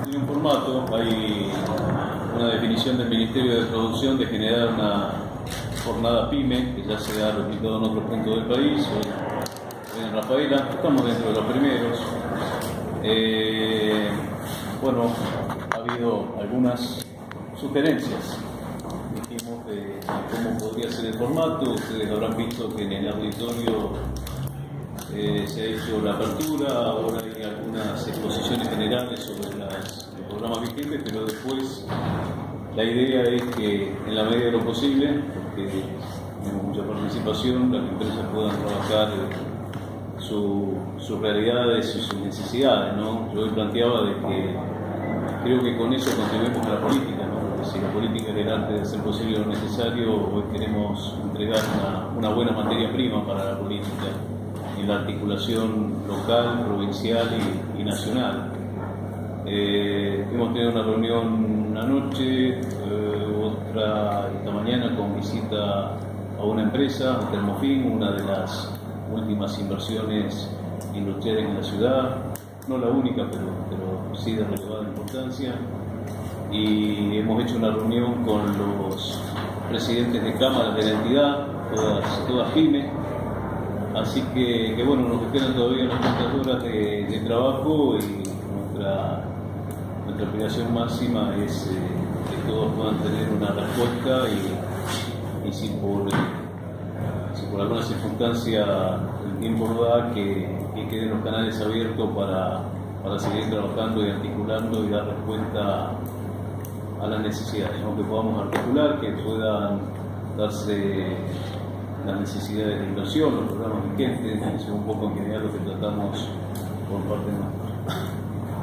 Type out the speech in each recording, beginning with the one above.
tiene un formato, hay una definición del Ministerio de Producción de generar una jornada PYME, que ya se ha replicado en otros puntos del país. Hoy en Rafaela estamos dentro de los primeros. Bueno, ha habido algunas sugerencias, dijimos, de cómo podría ser el formato. Ustedes habrán visto que en el auditorio se ha hecho la apertura, ahora hay algunas exposiciones generales sobre el programa vigente, pero después la idea es que en la medida de lo posible, porque tenemos mucha participación, las empresas puedan trabajar sus realidades y sus necesidades, ¿no? Yo hoy planteaba de que creo que con eso contribuimos a la política, ¿no? Porque si la política es el arte de hacer posible lo necesario, hoy queremos entregar una buena materia prima para la política en la articulación local, provincial y nacional. Hemos tenido una reunión anoche, otra esta mañana con visita a una empresa, Termofin, una de las últimas inversiones industriales en la ciudad, no la única, pero sí de relevada importancia. Y hemos hecho una reunión con los presidentes de cámaras de la entidad, todas PYME. Así que bueno, nos quedan todavía unas cuantas horas de trabajo y nuestra aspiración máxima es que todos puedan tener una respuesta y si por alguna circunstancia el tiempo no da, que queden los canales abiertos para seguir trabajando y articulando y dar respuesta a las necesidades, ¿no? Que podamos articular, que puedan darse las necesidades de inversión, los programas vigentes, es un poco en general lo que tratamos por parte nuestra.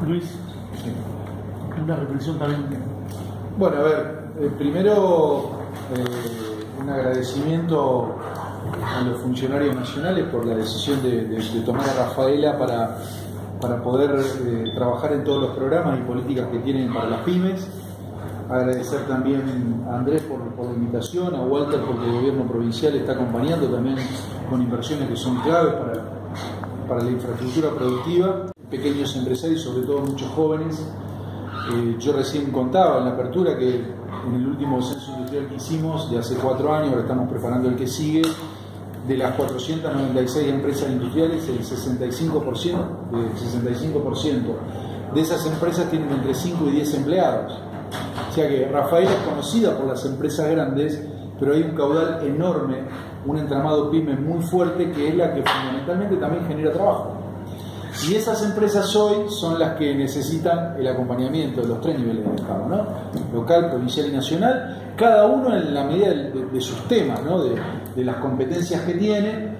Luis, sí. Una reflexión también. Bueno, a ver, primero un agradecimiento a los funcionarios nacionales por la decisión de tomar a Rafaela para poder trabajar en todos los programas y políticas que tienen para las pymes. Agradecer también a Andrés por la invitación, a Walter porque el gobierno provincial está acompañando también con inversiones que son claves para la infraestructura productiva, pequeños empresarios, sobre todo muchos jóvenes. Yo recién contaba en la apertura que en el último censo industrial que hicimos de hace 4 años, ahora estamos preparando el que sigue, de las 496 empresas industriales, el 65% de esas empresas tienen entre 5 y 10 empleados. O sea que Rafaela es conocida por las empresas grandes, pero hay un caudal enorme, un entramado PYME muy fuerte que es la que fundamentalmente también genera trabajo. Y esas empresas hoy son las que necesitan el acompañamiento de los 3 niveles de Estado, ¿no? Local, provincial y nacional, cada uno en la medida de sus temas, ¿no? de las competencias que tiene,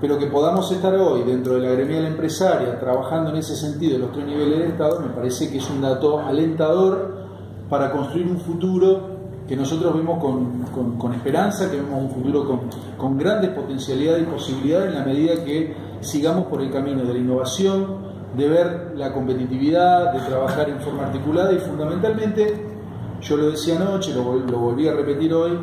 pero que podamos estar hoy dentro de la gremial empresaria trabajando en ese sentido de los 3 niveles de Estado, me parece que es un dato alentador para construir un futuro que nosotros vemos con esperanza, que vemos un futuro con grandes potencialidades y posibilidades en la medida que sigamos por el camino de la innovación, de ver la competitividad, de trabajar en forma articulada y fundamentalmente, yo lo decía anoche, lo volví a repetir hoy,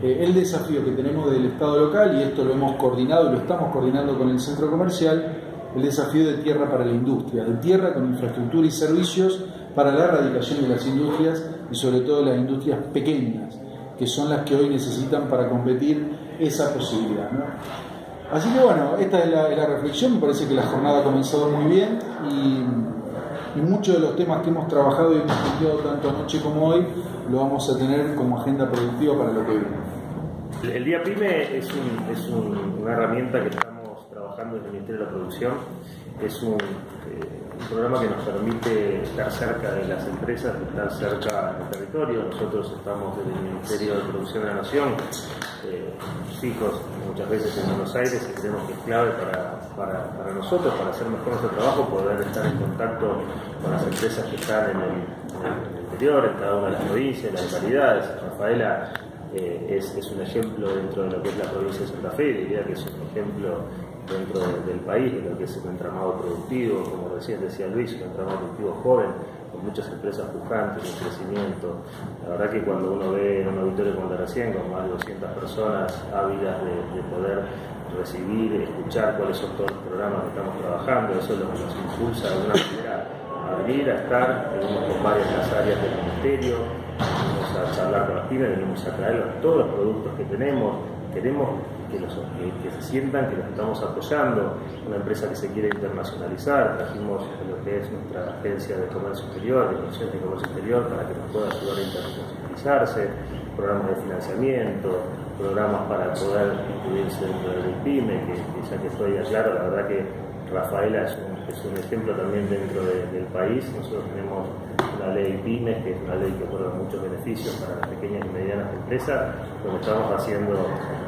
el desafío que tenemos del Estado local, y esto lo hemos coordinado y lo estamos coordinando con el centro comercial, el desafío de tierra para la industria, de tierra con infraestructura y servicios para la erradicación de las industrias y sobre todo las industrias pequeñas, que son las que hoy necesitan para competir esa posibilidad, ¿no? Así que bueno, esta es la reflexión. Me parece que la jornada ha comenzado muy bien y muchos de los temas que hemos trabajado y hemos planteado tanto anoche como hoy lo vamos a tener como agenda productiva para lo que viene. El Día PYME es una herramienta que estamos trabajando en el Ministerio de la Producción. Es un programa que nos permite estar cerca de las empresas, estar cerca del territorio. Nosotros estamos en el Ministerio de Producción de la Nación, fijos muchas veces en Buenos Aires, y creemos que es clave para nosotros, para hacer mejor nuestro trabajo, poder estar en contacto con las empresas que están en el interior, en cada una de las provincias, en las localidades. Rafaela es un ejemplo dentro de lo que es la provincia de Santa Fe, diría que es un ejemplo dentro del país, de lo que es un entramado productivo, como recién decía Luis, un entramado productivo joven, con muchas empresas pujantes, en crecimiento. La verdad que cuando uno ve un auditorio como el de recién, con más de 200 personas ávidas de poder recibir, escuchar cuáles son todos los programas que estamos trabajando, eso es lo que nos impulsa de alguna manera a venir a estar, venimos con varias de las áreas del ministerio, venimos a charlar con las pymes, venimos a traerlos todos los productos que tenemos, queremos que se sientan que los estamos apoyando, una empresa que se quiere internacionalizar, trajimos lo que es nuestra agencia de comercio exterior, de Comisión de Comercio Exterior, para que nos pueda ayudar a internacionalizarse, programas de financiamiento, programas para poder incluirse dentro del PYME, que ya que estoy claro, la verdad que Rafaela es un ejemplo también dentro del país. Nosotros tenemos una ley PYME, que es una ley que otorga muchos beneficios para las pequeñas y medianas empresas, donde estamos haciendo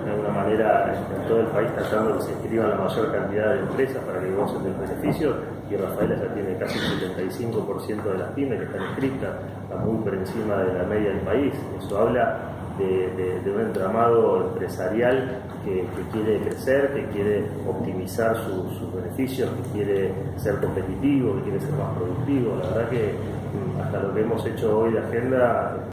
de alguna manera en todo el país tratando de que se inscriban la mayor cantidad de empresas para que gocen del beneficio, y Rafaela ya tiene casi el 75% de las pymes que están inscritas, está muy por encima de la media del país. Eso habla de un entramado empresarial que quiere crecer, que quiere optimizar sus beneficios, que quiere ser competitivo, que quiere ser más productivo. La verdad que hasta lo que hemos hecho hoy de agenda